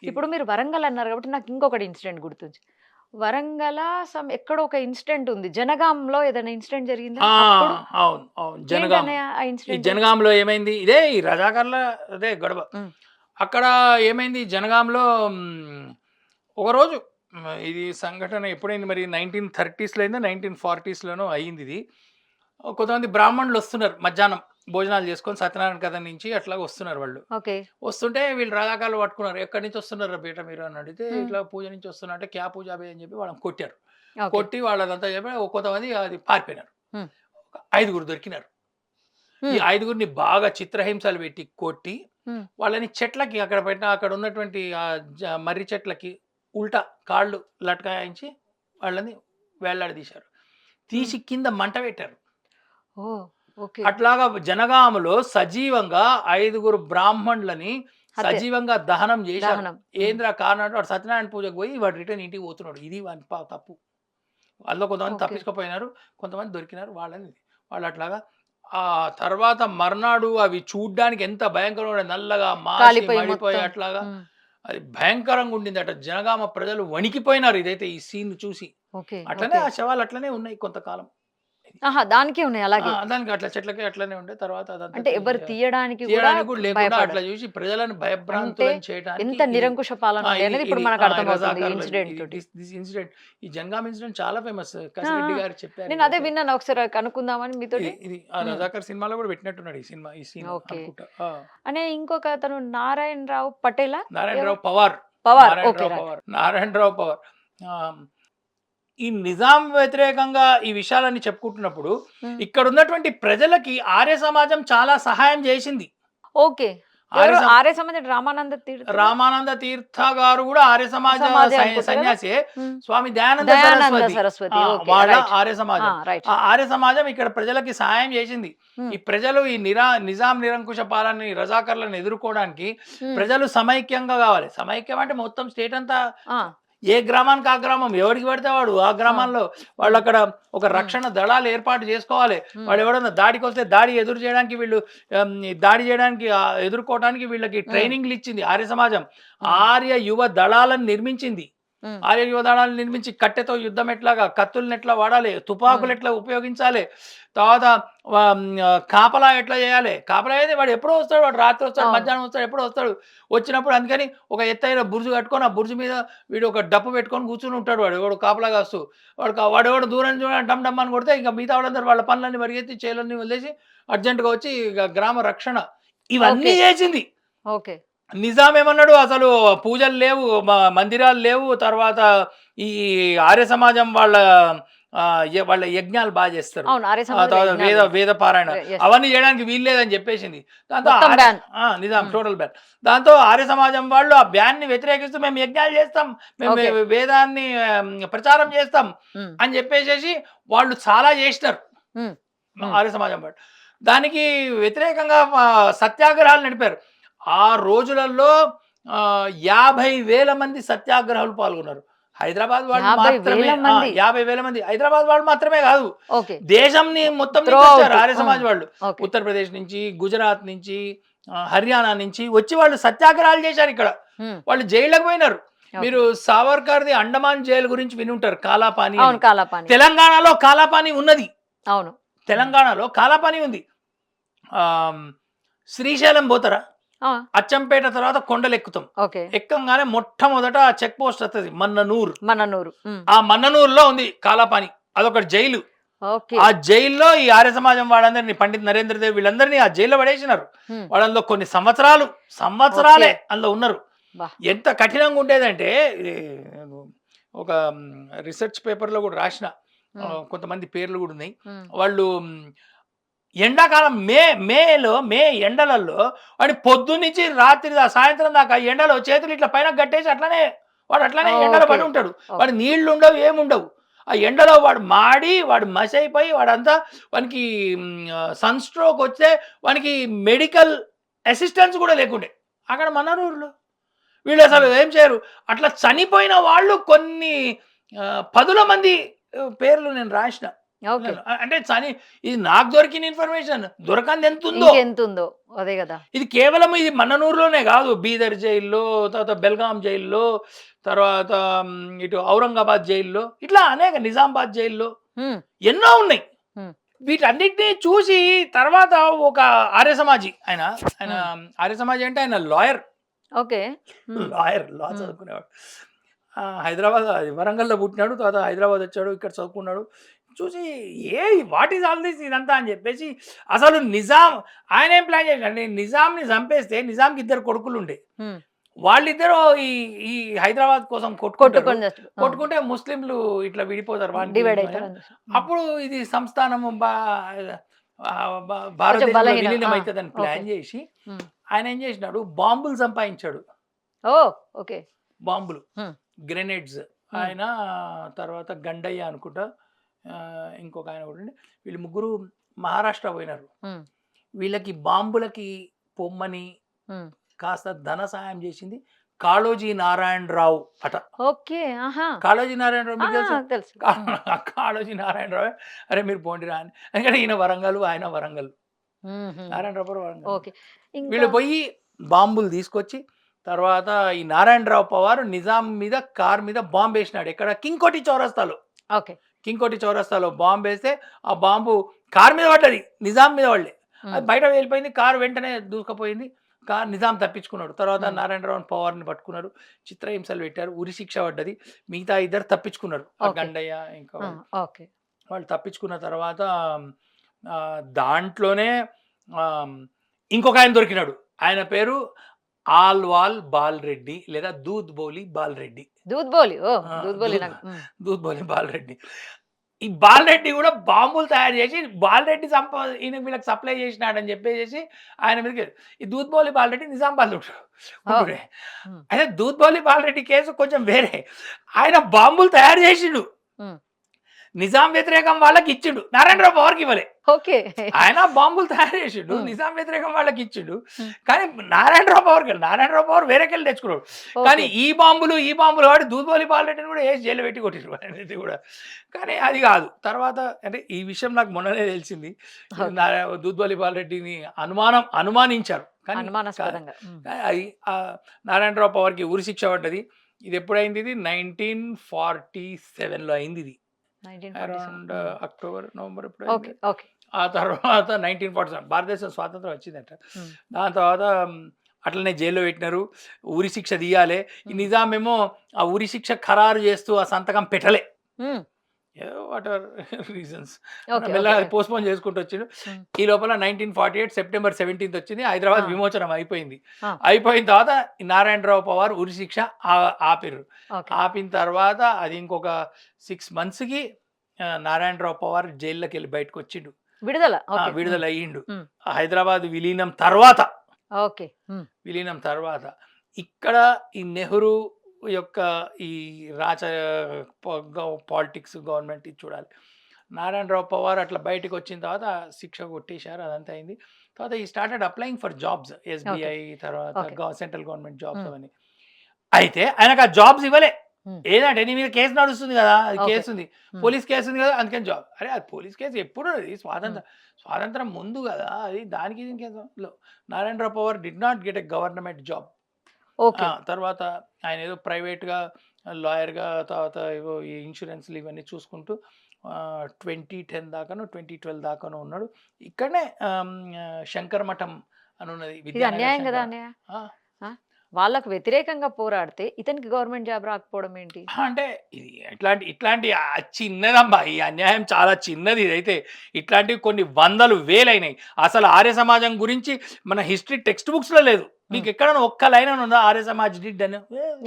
ఇప్పుడు మీరు వరంగల్ అన్నారు కాబట్టి నాకు ఇంకొకటి ఇన్సిడెంట్ గుర్తుంది. వరంగల ఎక్కడో ఒక ఇన్సిడెంట్ ఉంది. జనగాంలో ఏదైనా ఇన్సిడెంట్ జరిగిందా? ఆ! అప్పుడు అవును. అవును. జనగాం. ఏంటన్నయ్య ఆ ఈ ఇన్సిడెంట్? జనగాంలో ఏమైంది? ఇదే ఈ రజాకర్ల అదే గొడవ. హ్మ్. అక్కడ ఏమైంది జనగాంలో ఒకరోజు ఇది సంఘటన ఎప్పుడైంది మరి 1930స్‌లో అయిందో, 1940స్‌లోనో అయిందిది. కొంతమంది బ్రాహ్మణులొస్తున్నారు మధ్యాహ్నం భోజనాలు చేసుకొని సత్యనారాయణ కథ నుంచి అట్లాగా వస్తున్నారు వాళ్ళు. ఓకే. వస్తుంటే వీళ్ళు రజాకార్లు పట్టుకున్నారు. "ఎక్కడి నుంచి వస్తున్నారురా బేటా మీరు" అని అడిగితే, హ్మ్. "ఇట్లా పూజ నుంచి వస్తున్నా" అంటే, "క్యా పూజా బే" అని చెప్పి వాళ్ళని కొట్టారు. ఓకే. కొట్టి వాళ్ళదంతా చెప్పి కొంతమంది అది పారిపోయినారు. హ్మ్. ఒక ఐదుగురు దొరికినారు. ఈ హ్మ్. ఐదుగురిని బాగా చిత్రహింసలు పెట్టి కొట్టి, హ్మ్. వాళ్ళని చెట్లకి అక్కడ ఉన్నటువంటి మర్రి చెట్లకి ఉల్టా కాళ్ళు లటకాయించి వాళ్ళని వేలాడదీశారు. హ్మ్. తీసి కింద మంట పెట్టారు. ఓహ్! ఓకే. అట్లాగా జనగామలో సజీవంగా ఐదుగురు బ్రాహ్మణులని హత్య. సజీవంగా దహనం చేశారు. దహనం. హ్మ్. ఏందిరా కారణం అంటే వాడు సత్యనారాయణ పూజకు పోయి వాడు రిటర్న్ ఇంటికి పోతున్నాడు. ఇది వాని తప్పు. అందులో కొంతమంది ఓకే. తప్పించుకుపోయినారు. కొంతమంది దొరికినారు. వాళ్ళు అట్లాగా ఆ తర్వాత మర్నాడు అవి చూడ్డానికి ఎంత భయంకరమైన నల్లగా మాసి కాలిపోయి మడిపోయి మొత్తం. అట్లాగా హ్మ్. అది భయంకరంగా ఉండిందట. జనగామ ప్రజలు వణికిపోయినారు ఇదైతే ఈ సీన్ చూసి. ఓకే. అట్లనే ఓకే. ఆ శవాలు అట్లనే ఉన్నాయి కొంతకాలం. ఆహా! దానికే ఉన్నాయి అలాగే. దానికి అట్లా చెట్లకి అట్లనే ఉండే. తర్వాత అదంతా అంటే ఎవరు తీయడానికి గూడా తీయడానికి కూడా లేకుండా అట్లా భయపడ్డారు. చూసి ప్రజలను అంటే భయభ్రాంతులను చేయటానికి ఎంత ఇది నిరంకుశ పాలన ఉండే ఇది అనేది ఇప్పుడు ఇది మనకు ఈ అర్థమవుతుంది ఈ రజాకార్లది. ఇన్సిడెంట్ ఇది తోటి. దిస్ ఇన్సిడెంట్ ఈ జనగాం ఇన్సిడెంట్ చాలా ఫేమస్. ఆ! ఆ! కసిరెడ్డి గారు చెప్పారు నేను ఇది అదే అసలు. విన్నాను. ఒకసారి కనుక్కుందామని మీతోటి. ఇది ఆ హ్మ్. 'రజాకర్' సినిమాలో కూడా పెట్టినట్టున్నాడు ఈ సీన్ ఓకే. అనుకుంటా. అనే ఇంకొక అతను నారాయణరావు పటేలా? నారాయణరావు ఎవరు? పవార్. పవార్. ఓకే. నారాయణరావు రైట్. పవార్. నారాయణరావు పవార్. ఆహ్, ఈ నిజాం వ్యతిరేకంగా ఈ విషయాలన్నీ చెప్పుకుంటున్నప్పుడు హ్మ్. ఇక్కడున్నటువంటి ప్రజలకి ఆర్య సమాజం చాలా సహాయం చేసింది. ఓకే. ఆర్య ఎవరు? సమ ఆర్య సమాజం రామానంద తీర్థులా? రామానంద తీర్థ గారు గూడా ఆర్య సమాజ సమాధి అనుకుంటా గదా! సన్యాసే. హ్మ్. స్వామి దయానంద దయానంద సరస్వతి. సరస్వతి. ఓకే. వాళ్ళ రైట్. ఆర్య ఆ! సమాజం. రైట్. ఆ ఆర్య సమాజం ఇక్కడ ప్రజలకి సహాయం జేసింది. హ్మ్. ఈ ప్రజలు ఈ నిజాం నిరంకుశ పాలనని రజాకర్లను ఎదుర్కోవడానికి హ్మ్. ప్రజలు సమైక్యంగా గావాలి. సమైక్యం అంటే మొత్తం స్టేట్ అంతా ఆ! ఏ గ్రామానికి ఆ గ్రామం ఎవడికి పడితే వాడు ఆ ఆ! గ్రామాల్లో హ్మ్. వాళ్ళక్కడ ఒక హ్మ్. రక్షణ దళాలు ఏర్పాటు చేసుకోవాలి. హ్మ్. వాడు ఎవడన్నా దాడికొస్తే దాడి ఎదురు చేయడానికి వీళ్ళు దాడి చేయడానికి ఎదుర్కోవడానికి వీళ్ళకి హ్మ్. ట్రైనింగ్‌లు ఇచ్చింది ఆర్య సమాజం. హ్మ్. ఆర్య యువ దళాలను నిర్మించింది. హ్మ్. ఆర్య యువ దళాలను నిర్మించి కట్టెతో యుద్ధం ఎట్లాగా, కత్తుల్ని ఎట్లా వాడాలి, హ్మ్. తుపాకులు ఎట్లా ఉపయోగించాలి, తర్వాత కాపలా ఎట్లా చేయాలి. కాపలా అయితే వాడు ఎప్పుడో వస్తాడు, వాడు రాత్రి వస్తాడు, అవును. మధ్యాహ్నం వస్తాడు, ఎప్పుడో వస్తాడు. వచ్చినప్పుడు అందుకని ఒక ఎత్తైన బురుజు కట్టుకొని, ఆ బురుజు మీద వీడు ఒక డప్పు పెట్టుకొని కూర్చొని ఉంటాడు వాడు. ఎవడో కాపలా కాస్తూ. వాడెవడో దూరం నుంచి డమ్ డమ్ అని కొడితే ఇంక మిగతా వాళ్ళందరూ వాళ్ళ పనులన్నీ పరిగెత్తి చేలన్నీ వదిలేసి అర్జెంట్‌గా వచ్చి ఇగ గ్రామ రక్షణ ఓకే. ఇవన్నీ చేసింది. ఓకే. నిజాం ఏమన్నాడు అసలు పూజలు లేవు, మందిరాలు లేవు. తర్వాత ఈ ఆర్య సమాజం వాళ్ళ వాళ్ళ యజ్ఞాలు చేస్తారు. అవును. ఆర్య సమాజంలో తర్వాత యజ్ఞాలుంటాయి. వేద పారాయణ యెస్. అవన్నీ చేయడానికి వీల్లేదని చెప్పేసింది. దాంతో మొత్తం ఆర్య బ్యాన్. నిజాం హ్మ్. Total ban. దాంతో ఆర్య సమాజం వాళ్ళు ఆ బ్యాన్‌ని వ్యతిరేకిస్తూ మేము యజ్ఞాలు చేస్తాం. మేము ఓకే. వేదాన్ని ప్రచారం చేస్తాం హ్మ్. అని చెప్పేసేసి వాళ్ళు చాలా చేసినారు. హ్మ్. హ్మ్. ఆర్య సమాజం వాళ్ళు. దానికి వ్యతిరేకంగా సత్యాగ్రహాలు నడిపారు. ఆ రోజులలో 50,000 మంది సత్యాగ్రహాలు పాల్గొన్నారు. హైదరాబాద్ వాళ్ళు మాత్రమే 50,000 మంది. 50,000 మంది. హైదరాబాద్ వాళ్ళు మాత్రమే కాదు. ఓకే. దేశంని మొత్తం త్రూ నుంచి వచ్చారు ఔట్. ఆర్య ఆ! సమాజ్ వాళ్ళు. ఓకే. ఉత్తరప్రదేశ్ నుంచి, గుజరాత్ నుంచి, హర్యానా నుంచి వచ్చి వాళ్ళు సత్యాగ్రహాలు చేశారిక్కడ. హ్మ్. వాళ్ళు జైళ్ళకి పోయినారు. ఓకే. మీరు సావర్కర్‌ది అండమాన్ జైలు గురించి వినుంటారు. కాలాపాని అని. అవును. కాలాపాని. తెలంగాణలో కాలాపాని ఉన్నది. అవును. హ్మ్. తెలంగాణలో కాలాపాని ఉంది. ఆహ్, శ్రీశైలం పోతారా? ఆ! అచ్చంపేట తర్వాత కొండలెక్కుతాం. ఓకే. ఎక్కంగానే మొట్టమొదట చెక్ పోస్ట్ వస్తది మన్ననూర్. మన్ననూరు. హ్మ్. ఆ మన్ననూరులో ఉంది కాలాపాని. అదొక జైలు. ఓకే. ఆ జైల్‌లో ఈ ఆర్య సమాజం వాళ్ళందరిని పండిత్ నరేంద్ర దేవ్ వీళ్ళందరినీ ఆ జైల్‌లో పడేసినారు. హ్మ్. వాళ్ళందులో కొన్ని ఓకే. సంవత్సరాలే అందులో ఉన్నారు. అబ్బా! ఎంత కఠినంగా ఉండేదంటే ఇది నేను ఒక రిసర్చ్ పేపర్‌లో కూడా రాసిన. హ్మ్. కొంతమంది పేర్లు కూడా ఉన్నాయి. హ్మ్. వాళ్ళు ఎండాకాలం మే ఎండలలో వాడు పొద్దున్నుంచి రాత్రి సాయంత్రం దాకా ఎండలో చేతులు ఇట్లా పైన కట్టేసి వాడు అట్లనే ఎండలో ఓకే. పడి ఉంటాడు. ఓకే. వాడు నీళ్లుండవు, ఏముండవు. ఆ ఎండలో వాడు మసైపోయి వాడంతా వానికి సన్ స్ట్రోక్ వస్తే వానికి మెడికల్ అసిస్టెన్స్ కూడా లేకుండే. అక్కడ మనరూరులో. వీళ్ళసలు హ్మ్. ఏం చేయరు. అట్లా చనిపోయిన వాళ్ళు కొన్ని పదుల మంది పేర్లు నేను రాసిన. ఓకే. అంటే ఇది నాకు దొరికిన ఇన్ఫర్మేషన్. దొరకంది ఎంతుందో. ఇంకెంతుందో. అదే గదా! ఇది కేవలం ఇది మన్ననూరులోనే గాదు. బీదర్ జైల్లో, తర్వాత బెల్గాం జైల్లో, తర్వాత ఇటు ఔరంగాబాద్ జైల్లో, ఇట్లా అనేక నిజామాబాద్ జైల్లో హ్మ్. ఎన్నో ఉన్నాయి. హ్మ్. వీటన్నిటిని చూసి తర్వాత ఒక ఆర్య సమాజి ఆయన, ఆయన హ్మ్. ఆర్య సమాజి అంటే ఆయన లాయర్. ఓకే. హ్మ్. లా హ్మ్. చదువుకునేవాడు. హైదరాబాద్ అది వరంగల్‌లో పుట్టినాడు. తర్వాత హైదరాబాద్ వచ్చాడు. ఇక్కడ చదువుకున్నాడు. చూసి వాట్ ఈస్ ఆల్ దిస్ ఇదంతా అని చెప్పేసి అసలు నిజాం ఆయనేం ప్లాన్ చేసాడంటే నిజాంని చంపేస్తే నిజాంకి ఇద్దరు కొడుకులుండే. హ్మ్. వాళ్ళిద్దరూ ఈ ఈ హైదరాబాద్ కోసం కొట్టుకుంటారు. కొట్టుకొని చచ్చు. ఆ! కొట్టుకుంటే ముస్లింలు ఇట్లా విడిపోతారు వానికి డివైడ్ వీనికి అని. అయితారని చూసి. హ్మ్. అప్పుడు ఇది సంస్థానము కొంచెం భారతదేశంలో బలహీన. ఆ! విలీనమైతదని ఓకే. ప్లాన్ చేసి హ్మ్. ఆయన ఏం చేసినాడు బాంబులు సంపాదించాడు. ఓహ్! ఓకే. బాంబులు, హ్మ్. గ్రెనేడ్స్. హ్మ్. ఆయన తర్వాత గండయ్య అనుకుంటా. ఇంకొక ఆయన కూడా ఉండే. వీళ్ళు ముగ్గురు మహారాష్ట్ర పోయినారు. హ్మ్. వీళ్ళకి బాంబులకి పొమ్మని హ్మ్. కాస్త ధన సహాయం చేసింది కాళోజీ నారాయణరావు అట. ఓకే. ఆహా! కాళోజీ నారాయణరావు ఆ! మీకు తెలుసా? తెలుసు. హ్మ్. కాళోజీ నారాయణరావు. అరే మీరు పోండిరా అని. ఎందుకంటే ఈయన వరంగల్, ఆయన వరంగల్. హుహు. నారాయణరావు కూడా వరంగల్. ఓకే. ఇంకా వీళ్ళు పోయి బాంబులు తీసుకొచ్చి తర్వాత ఈ నారాయణరావు పవార్ నిజాం మీద కార్ మీద బాంబేసినాడు. ఎక్కడ? కింగ్కోటి చౌరస్తాలో. ఓకే. కింగ్కోటి చౌరస్తాలో బాంబేస్తే ఆ బాంబు కారు మీద పడ్డది. నిజాం మీద పడలే. హ్మ్. అది బయట వెళ్ళిపోయింది. కారు వెంటనే దూసుకుపోయింది. నిజాం తప్పించుకున్నాడు. తర్వాత హ్మ్. నారాయణరావు పవార్‌ని పట్టుకున్నారు. చిత్రహింసలు పెట్టారు. ఉరి శిక్ష పడ్డది. మిగతా ఇద్దరు తప్పించుకున్నారు. ఆ ఓకే. గండయ్య ఇంకా ఆ! వాళ్ళు. ఓకే. వాళ్ళు తప్పించుకున్న తర్వాత దాంట్లోనే ఆహ్, ఇంకొకాయన దొరికినాడు. ఆయన పేరు ఆల్వాల్ బాల్‌రెడ్డి లేదా దూద్‌బోలి బాల్‌రెడ్డి. దూద్‌బోలి. ఓహ్! ఆ! దూద్‌బోలి నాకు. హ్మ్. దూద్‌బోలి బాలరెడ్డి. ఈ బాలరెడ్డి గూడా బాంబులు తయారు జేసి బాలరెడ్డి వీళ్ళకి సప్లై జేసినాడని జెప్పేసేసి ఆయన మీదకి ఈ దూద్‌బోలి బాలరెడ్డి నిజామాబాద్‌లో ఓహ్! ఉంటుండే. హ్మ్. అయితే దూద్‌బోలి బాలరెడ్డి కేసు కొంచెం వేరే. ఆయన బాంబులు తయారు జేసిండు. హ్మ్. నిజాం వ్యతిరేకం వాళ్ళకిచ్చిండు. నారాయణరావు పవర్‌కి ఇవ్వలే. ఓకే. ఆయన బాంబులు తయారు చేసిండు. హ్మ్. నిజాం వ్యతిరేకం వాళ్ళకిచ్చిండు. హ్మ్. కానీ నారాయణరావు నారాయణరావు పవర్ వేరేకెళ్ళి తెచ్చుకున్నాడు. కానీ ఓకే. ఈ బాంబులు వాడి దూద్‌బోలి బాలరెడ్డిని కూడా ఏసి జైల్‌లో పెట్టి కొట్టిండ్రు ఆయనైతే కూడా. కానీ అది కాదు. తర్వాత అంటే ఈ విషయం నాకు మొన్ననే తెలిసింది. ఇది ఓకే. దూద్‌బోలి బాలరెడ్డిని అనుమానించారు. కానీ కాదు. అనుమానాస్పదంగా. హ్మ్. కానీ అది నారాయణరావు పవర్‌కి ఉరి శిక్ష పడ్డది. ఇది ఎప్పుడైంది ఇది 1947లో అయిందిది. 1947. Around hmm. అక్టోబర్, నవంబర్ ఎప్పుడైంది. ఓకే. ఓకే. ఆ తర్వాత 1947 భారతదేశం స్వాతంత్రం వచ్చిందట. హ్మ్. దాని తర్వాత అట్లనే జైల్‌లో పెట్టినారు. ఉరి శిక్ష తీయాలే. ఈ హ్మ్. నిజాం ఏమో ఆ ఉరి శిక్ష ఖరారు చేస్తూ ఆ సంతకం పెట్టలే. హ్మ్. ఏదో వాటెవర్ రీజన్స్. ఓకే. ఓకే. మెల్లగా అది పోస్ట్‌పోన్ చేసుకుంటూ వచ్చిండు. హ్మ్. ఈ లోపల 1948 సెప్టెంబర్ 17థ్ వచ్చింది. ఆ! హైదరాబాద్ విమోచనం అయిపోయింది. ఆ! అయిపోయిన తర్వాత ఈ నారాయణరావు పవార్ ఉరి శిక్ష ఆపిర్రు. ఓకే. ఆపిన తర్వాత అది ఇంకొక 6 మంత్స్‌కి నారాయణరావు పవార్ జైల్లోకెళ్ళి బయటకొచ్చిండు. విడుదల. ఓకే. హ్మ్. విడుదలయ్యిండు. హ్మ్. హైదరాబాద్ విలీనం తర్వాత, ఓకే. హ్మ్. విలీనం తర్వాత ఇక్కడ ఈ నెహ్రూ యొక్క ఈ రాచ పాలిటిక్స్ గవర్నమెంట్ ఇది చూడాలి. నారాయణరావు పవార్ అట్లా బయటకొచ్చిన తర్వాత శిక్ష కొట్టేశారు. అదంతా అయింది. తర్వాత ఈ started applying for jobs. Okay. SBI తర్వాత ఓకే. సెంట్రల్ గవర్నమెంట్ జాబ్స్ హ్మ్. అవన్నీ. అయితే ఆయనకు ఆ జాబ్స్ ఇవ్వలే. హ్మ్. ఏదంటే నీ మీద కేస్ నడుస్తుంది గదా! అది ఓకే. కేసుంది. హ్మ్. పోలీస్ కేసుంది గదా! అందుకని జాబ్. అరే! అది పోలీస్ కేస్ ఎప్పుడు అది హ్మ్. స్వాతంత్రం ముందు గదా! అది దానికి దీనికి Narayanrao Pawar did not get a government job. Okay. తర్వాత ఆయన ఏదో ప్రైవేట్‌గా లాయర్‌గా తర్వాత ఏవో ఈ ఇన్స్యూరెన్స్‌లు ఇవన్నీ చూసుకుంటూ 2010 దాకానో, 2012 దాకానో ఉన్నాడు. ఇక్కడనే శంకర మఠం అని ఉన్నది. ఇది విద్యానగర్ అన్యాయం గదా శంకర అన్నయ్య! ఆ! ఆ! వాళ్ళకి వ్యతిరేకంగా పోరాడితే ఇతనికి గవర్నమెంట్ జాబ్ రాకపోవడం ఏంటి? అంటే ఇది ఇట్లాంటి చిన్నదమ్మా. ఈ అన్యాయం చాలా చిన్నది ఇదైతే. ఇట్లాంటివి కొన్ని వందలు, వేలైనయి. అసలు ఆర్య సమాజం గురించి మన హిస్టరీ టెక్స్ట్ బుక్స్‌లో లేదు. హ్మ్. మీకెక్కడైనా ఒక్క లైన్ అన్నా ఉందా ఆర్య సమాజ్ డిడ్ అని?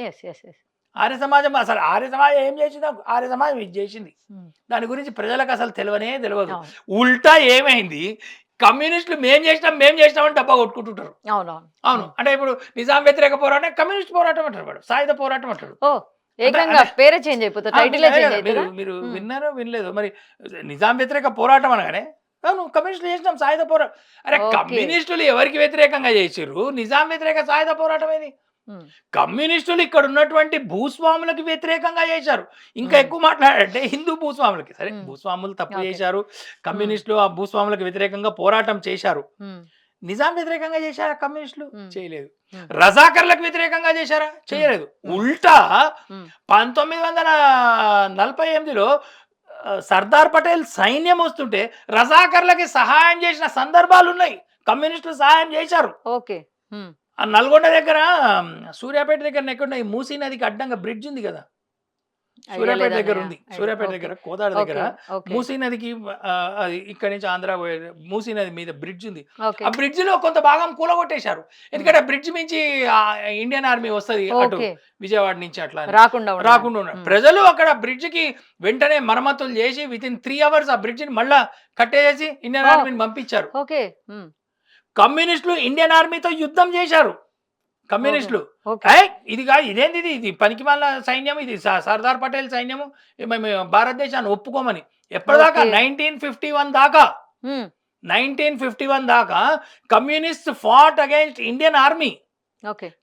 యెస్. యెస్. యెస్. ఆర్య సమాజం ఏం చేసిందో ఆర్య సమాజం ఇది చేసింది. హ్మ్. దాని గురించి ప్రజలకు అసలు తెలవనే తెలవదు. అవును. ఉల్టా ఏమైంది కమ్యూనిస్టులు మేము చేసినాం అని డబ్బా కొట్టుకుంటుంటారు. అవునవును. అవును. హ్మ్. అంటే ఇప్పుడు నిజాం వ్యతిరేక పోరాటం కమ్యూనిస్ట్ పోరాటం అంటారు వాడు. సాయుధ పోరాటం అంటాడు. ఓహ్! అంటే ఏకంగా అంటే పేరే చేంజ్ అయిపోతది. మీకు టైటిలే అదే చేంజ్ కదా! మీరు అయితదా? మీరు హ్మ్. విన్నారో వినలేదో మరి నిజాం వ్యతిరేక పోరాటం అనగానే అవును కమ్యూనిస్టులు చేసినాం సాయుధ పోరాటం. అరే ఓకే. కమ్యూనిస్టులు ఎవరికి వ్యతిరేకంగా చేసిర్రు? నిజాం వ్యతిరేక సాయుధ పోరాటం ఏది? కమ్యూనిస్టులు ఇక్కడ ఉన్నటువంటి భూస్వాములకు వ్యతిరేకంగా చేశారు. ఇంకా ఎక్కువ మాట్లాడంటే హిందూ భూస్వాములకి, సరే భూస్వాములు తప్పు ఓకే. చేశారు, కమ్యూనిస్టులు ఆ భూస్వాములకు వ్యతిరేకంగా పోరాటం చేశారు. నిజాం వ్యతిరేకంగా చేశారా కమ్యూనిస్టులు? చేయలేదు. రజాకర్లకు వ్యతిరేకంగా చేశారా? చేయలేదు. ఉల్టా 1948లో సర్దార్ పటేల్ సైన్యం వస్తుంటే రజాకర్లకి సహాయం చేసిన సందర్భాలు ఉన్నాయి. కమ్యూనిస్టులు సహాయం చేశారు. ఓకే. ఆ నల్గొండ దగ్గర సూర్యాపేట దగ్గర ఎక్కడ ఈ మూసీ నదికి అడ్డంగా బ్రిడ్జ్ ఉంది కదా, సూర్యాపేట దగ్గర ఉంది. సూర్యాపేట దగ్గర కోదాడ దగ్గర మూసీ నదికి ఇక్కడ నుంచి ఆంధ్ర పోయే మూసీ నది మీద బ్రిడ్జ్ ఉంది. ఆ బ్రిడ్జ్ లో కొంత భాగం కూలగొట్టేశారు. ఎందుకంటే బ్రిడ్జ్ నుంచి ఇండియన్ ఆర్మీ వస్తుంది అటు విజయవాడ నుంచి, అట్లా రాకుండా ఉన్నారు. ప్రజలు అక్కడ బ్రిడ్జ్ కి వెంటనే మరమ్మతులు చేసి విత్-ఇన్ 3 hours ఆ బ్రిడ్జ్ ని మళ్ళా కట్టేసి ఇండియన్ ఆర్మీని పంపించారు. కమ్యూనిస్టులు ఇండియన్ ఆర్మీతో యుద్ధం చేశారు. కమ్యూనిస్టులు ఇదేంది, ఇది పనికిమాల సైన్యం, ఇది సర్దార్ పటేల్ సైన్యము, మేము భారతదేశాన్ని ఒప్పుకోమని. ఎప్పటిదాకా 1951 దాకా communist fought against Indian army.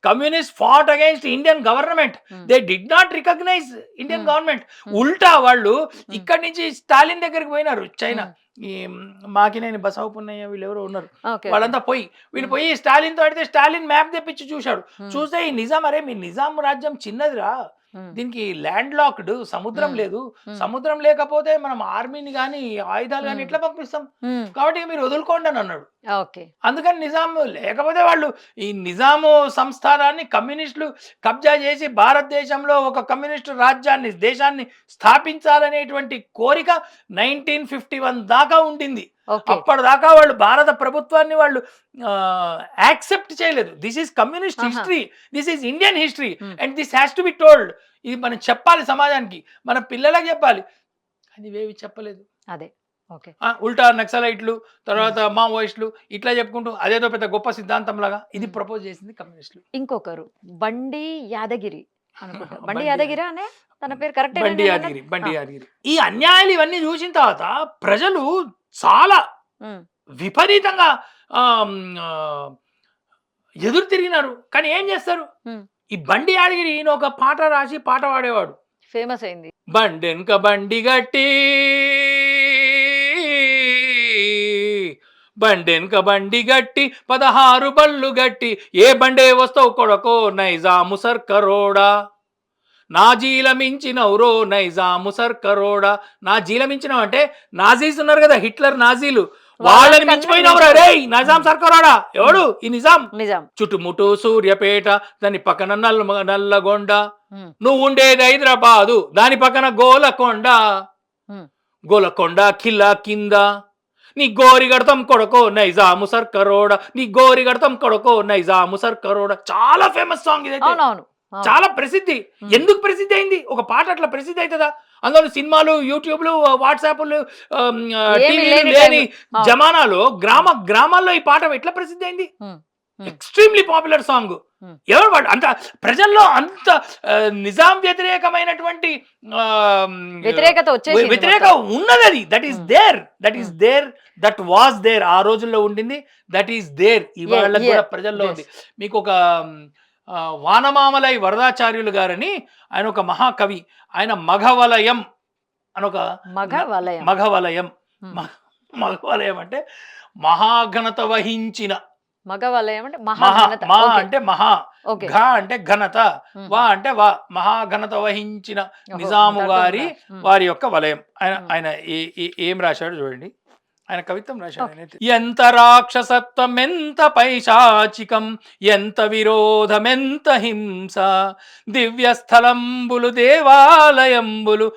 Communist fought against Indian government. They did not recognise Indian government. ఉల్టా వాళ్ళు ఇక్కడి నుంచి స్టాలిన్ దగ్గరికి పోయినారు. చైనా ఈ మాకినేని బసవపున్నయ్య వీళ్ళెవరో ఉన్నారు, వాళ్ళంతా వీళ్ళు పోయి స్టాలిన్ తో అడిగితే స్టాలిన్ మ్యాప్ తెప్పించి చూశాడు. చూస్తే ఈ నిజాం, అరే మీ నిజాం రాజ్యం చిన్నదిరా, దీనికి ల్యాండ్ లాక్డ్, సముద్రం లేదు, సముద్రం లేకపోతే మనం ఆర్మీని గాని ఆయుధాలు గాని ఎట్లా పంపిస్తాం, కాబట్టి మీరు వదులుకోండి అని అన్నాడు. అందుకని నిజాం లేకపోతే వాళ్ళు ఈ నిజాము సంస్థానాన్ని కమ్యూనిస్టులు కబ్జా చేసి భారతదేశంలో ఒక కమ్యూనిస్టు రాజ్యాన్ని, దేశాన్ని స్థాపించాలనేటువంటి కోరిక 1951 దాకా ఉండింది. అప్పటిదాకా వాళ్ళు భారత ప్రభుత్వాన్ని వాళ్ళు యాక్సెప్ట్ చేయలేదు. This is communist history, this is Indian history and this has to be told. ఇది మనం చెప్పాలి సమాజానికి, మన పిల్లలకు చెప్పాలి. అది ఇవేవి చెప్పలేదు. అదే ఉల్టా నక్సలైట్లు, తర్వాత మావోయిస్టులు ఇట్లా చెప్పుకుంటూ అదేదో పెద్ద గొప్ప సిద్ధాంతం లాగా ఇది ప్రపోజ్ చేసింది కమ్యూనిస్టులు. ఇంకొకరు బండి యాదగిరి అనుకుంటా, బండి యాదగిరి అనే తన పేరు కరెక్ట్, బండి యాదగిరి. ఈ అన్యాయాలు ఇవన్నీ చూసిన తర్వాత ప్రజలు చాలా విపరీతంగా ఎదురు తిరిగినారు. కానీ ఏం చేస్తారు, ఈ బండి యాదగిరి ఈయన ఒక పాట రాసి పాట పాడేవాడు, ఫేమస్ అయింది. బండెన్క బండి గట్టి, బండెన్క బండి గట్టి 16 బళ్ళు గట్టి, ఏ బండే వస్తావు కొడకో నైజాము సర్కరోడా, నా జీలమించినవురో నైజాము సర్కరోడా. నా జీలమించినవు అంటే నాజీస్ ఉన్నారు కదా, హిట్లర్ నాజీలు, వాళ్ళని మించిపోయినవురా రే నైజాం సర్కరోడా. ఎవడు ఈ నిజాం. చుట్టుముట్టు సూర్యపేట, దాని పక్కన నల్లగొండ, నువ్వు ఉండేది హైదరాబాదు, దాని పక్కన గోలకొండ, గోలకొండ కిల్లా కింద, నీ గోరి గడతాం కొడకో నైజాము సర్కరోడా, నీ గోరి గడతాం కొడకో నైజాము సర్కరోడా. చాలా ఫేమస్ సాంగ్ ఇది, చాలా ప్రసిద్ధి. ఎందుకు ప్రసిద్ధి అయింది? ఒక పాట అట్లా ప్రసిద్ధి అవుతుందా? అందులో సినిమాలు, యూట్యూబ్లు, వాట్సాప్లు, టీవీలు లేని జమానాలో గ్రామాల్లో ఈ పాట ఎట్లా ప్రసిద్ధి అయింది? Extremely popular song. ఎవరు వాడు అంత ప్రజల్లో అంత నిజాం వ్యతిరేకమైనటువంటి వ్యతిరేక ఉన్నది. అది that is there, that was there. ఆ రోజుల్లో ఉండింది, దట్ ఈస్ దేర్. ఇవాళ కూడా ప్రజల్లో ఉంది. మీకు ఒక వానమామలై వరదాచార్యులు గారని ఆయన ఒక మహాకవి, ఆయన మఘవలయం అనొక మఘవలయం అంటే మహాఘనత వహించిన, మగవలయం అంటే అంటే మహా, ఘ అంటే ఘనత, వా అంటే మహాఘనత వహించిన నిజాము గారి వారి యొక్క వలయం. ఆయన ఏం రాశాడు చూడండి, ఆయన కవిత్వం రాశాడు. ఎంత రాక్షసత్వం, ఎంత పైశాచికం, ఎంత విరోధమెంత హింస, దివ్యస్థలంబులు దేవాలయంబులు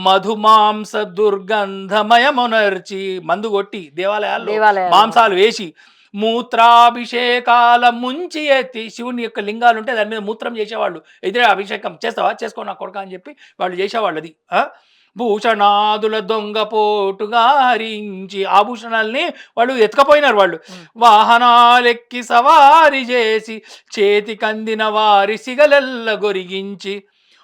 మధుమాంస దుర్గంధమయమునర్చి, మందు కొట్టి దేవాలయాల్లో మాంసాలు వేసి, మూత్రాభిషేకాల ముంచి ఎత్తి, శివుని యొక్క లింగాలు ఉంటే దాని మీద మూత్రం చేసేవాళ్ళు. ఎదురే అభిషేకం చేస్తావా, చేసుకో నా కొడుక అని చెప్పి వాళ్ళు చేసేవాళ్ళు. అది భూషణాదుల దొంగపోటుగా హరించి, ఆభూషణాలని వాళ్ళు ఎత్తుకపోయినారు. వాళ్ళు వాహనాలెక్కి సవారి చేసి, చేతికందిన వారి సిగలెల్ల గొరిగించి,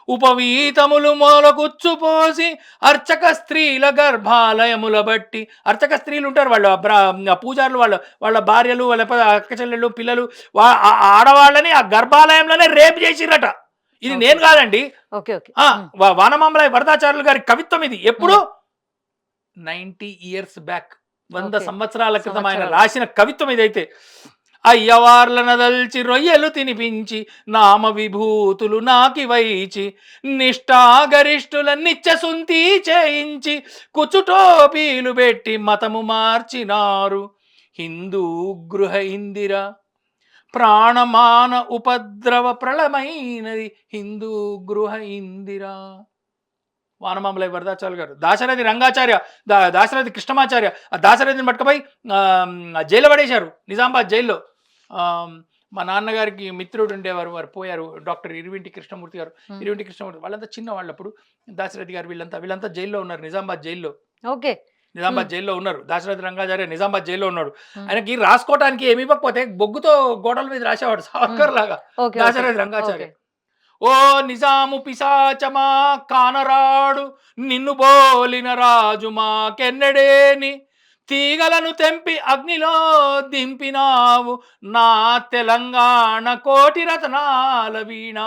ఉపవీతములు మొలగుచ్చుపోసి అర్చక స్త్రీల గర్భాలయముల బట్టి. అర్చక స్త్రీలు ఉంటారు, వాళ్ళు పూజారులు, వాళ్ళ భార్యలు, వాళ్ళ అక్క చెల్లెళ్ళు, పిల్లలు, ఆడవాళ్ళని ఆ గర్భాలయంలోనే రేపు చేసిరట. ఇది నేను కాదండి, ఓకే ఓకే వానమాంబలై వరదాచార్యులు గారి కవిత్వం ఇది. ఎప్పుడు 90 years బ్యాక్, 100 సంవత్సరాల క్రితం ఆయన రాసిన కవిత్వం ఇదైతే. అయ్యవార్లనదల్చి రొయ్యలు తినిపించి నామ విభూతులు నాకి వైచి నిష్ఠాగరిష్ఠుల నిత్యసుంతి చేయించి కుచుటోపీలు పెట్టి మతము మార్చినారు. హిందూ గృహ ఇందిర ప్రాణమాన ఉపద్రవ ప్రళమైనది హిందూ గృహ ఇందిరా. వానమాంబలై వరదాచార్యులు గారు, దాశరథి రంగాచార్య, దాశరథి కృష్ణమాచార్య, ఆ దాశరథిని పట్టుకుపోయి జైల్లో పడేశారు, నిజామాబాద్ జైల్లో. మా నాన్నగారికి మిత్రుడు ఉండేవారు, వారు పోయారు, డాక్టర్ ఇరువింటి కృష్ణమూర్తి గారు. ఇరువింటి కృష్ణమూర్తి వాళ్ళంతా చిన్న వాళ్ళప్పుడు, దాశరథి గారు వీళ్ళంతా జైల్లో ఉన్నారు, నిజామాబాద్ జైల్లో. ఓకే నిజామాబాద్ జైల్లో ఉన్నారు. దాశరథి రంగాచార్య నిజామాబాద్ జైల్లో ఉన్నాడు. ఆయనకి రాసుకోవడానికి ఏమి ఇవ్వకపోతే బొగ్గుతో గోడల మీద రాసేవాడు, సావర్కర్ లాగా దాశరథి రంగాచార్య. ఓ నిజాము పిశాచమా కానరాడు నిన్ను బోలిన రాజు మాకెన్నడేని తీగలను తెంపి అగ్నిలో దింపినావు నా తెలంగాణ కోటి రతనాల వీణ.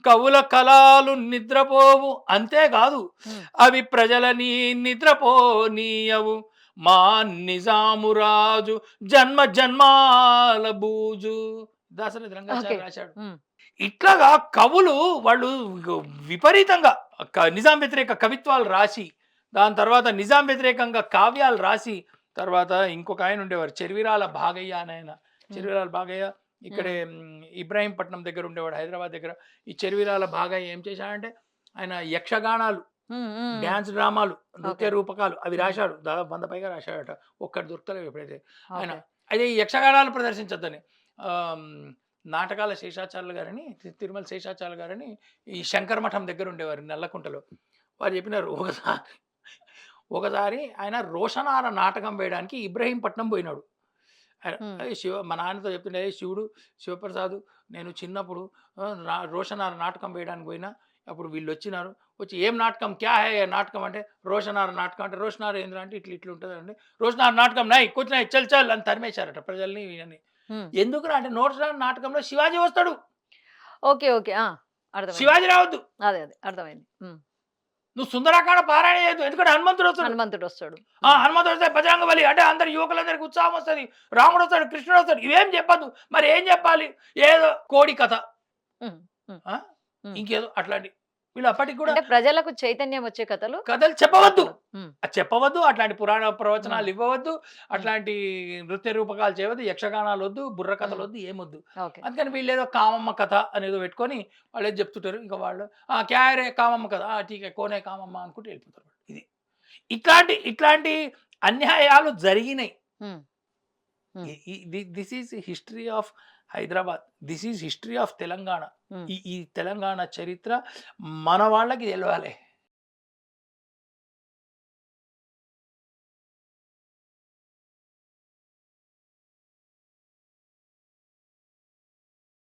కవుల కళలు నిద్రపోవు, అంతేకాదు అవి ప్రజలని నిద్రపోనీయవు. మా నిజాము రాజు జన్మ జన్మాల బూజు. దాశరథి రంగాచార్య రాశాడు. ఇట్లాగా కవులు వాళ్ళు విపరీతంగా నిజాం వ్యతిరేక కవిత్వాలు రాసి, దాని తర్వాత నిజాం వ్యతిరేకంగా కావ్యాలు రాసి, తర్వాత ఇంకొక ఆయన ఉండేవారు చెరివిరాల భాగయ్య అని ఆయన. చెరివిరాల భాగయ్య ఇక్కడే ఇబ్రాహీంపట్నం దగ్గర ఉండేవాడు, హైదరాబాద్ దగ్గర. ఈ చెరివిరాల భాగయ్య ఏం చేశాడంటే ఆయన యక్షగానాలు, డ్యాన్స్ డ్రామాలు, నృత్య రూపకాలు అవి రాశాడు. దాదాపు 100 పైగా రాశాడట, ఒక్కటి దొరకలేదు ఎప్పుడైతే ఆయన. అయితే ఈ యక్షగానాలు ప్రదర్శించద్దని నాటకాల శేషాచార్యులు గారని, తిరుమల శేషాచార్యులు గారని ఈ శంకర మఠం దగ్గర ఉండేవారు నల్లకుంటలో. వారు చెప్పినారు, ఒకసారి ఆయన రోషనార నాటకం వేయడానికి ఇబ్రహీంపట్నం పోయినాడు. మా నాన్నతో చెప్తుండే, శివుడు శివప్రసాద్ నేను చిన్నప్పుడు రోషనార నాటకం వేయడానికి పోయినా, అప్పుడు వీళ్ళు వచ్చినారు, వచ్చి ఏం నాటకం క్యా హే నాటకం అంటే, రోషనార నాటకం అంటే, రోషనార ఏంద్ర అంటే ఇట్లా ఉంటుంది అండి, రోషనార నాటకం నై కూర్చున్నాయి చల్ చల్ అని తరిమేశారట ప్రజల్ని వీళ్ళని. ఎందుకు అంటే రోషనార నాటకంలో శివాజీ వస్తాడు, ఓకే ఓకే శివాజీ రావద్దు. అదే అదే అర్థమైంది. నువ్వు సుందరాకాండ పారాయణ చేయొద్దు, ఎందుకంటే హనుమంతుడు వస్తాడు. హనుమంతుడు వస్తే బజరంగ బలి అంటే అందరు యువకులందరికీ ఉత్సాహం వస్తుంది, రాముడు వస్తాడు, కృష్ణుడు వస్తాడు, ఇవేం చెప్పద్దు. మరి ఏం చెప్పాలి, ఏదో కోడి కథ, ఇంకేదో అట్లాంటి. వీళ్ళు అప్పటికి కూడా ప్రజలకు చైతన్యం వచ్చే కథలు చెప్పవద్దు, అట్లాంటి పురాణ ప్రవచనాలు ఇవ్వవద్దు, అట్లాంటి నృత్య రూపకాలు చేయవద్దు, యక్షగానాలు వద్దు, బుర్ర కథలు వద్దు, ఏమొద్దు. అందుకని వీళ్ళు ఏదో కామమ్మ కథ అనేదో పెట్టుకొని వాళ్ళు ఏదో చెప్తుంటారు. ఇంకా వాళ్ళు క్యారే కామమ్మ కథ, టీకే కోనే కామమ్మ అనుకుంటూ వెళ్ళిపోతారు. ఇది ఇట్లాంటి అన్యాయాలు జరిగినాయి. This is history of Hyderabad, this is history of Telangana. ఈ తెలంగాణ చరిత్ర మన వాళ్ళకి తెలవాలి.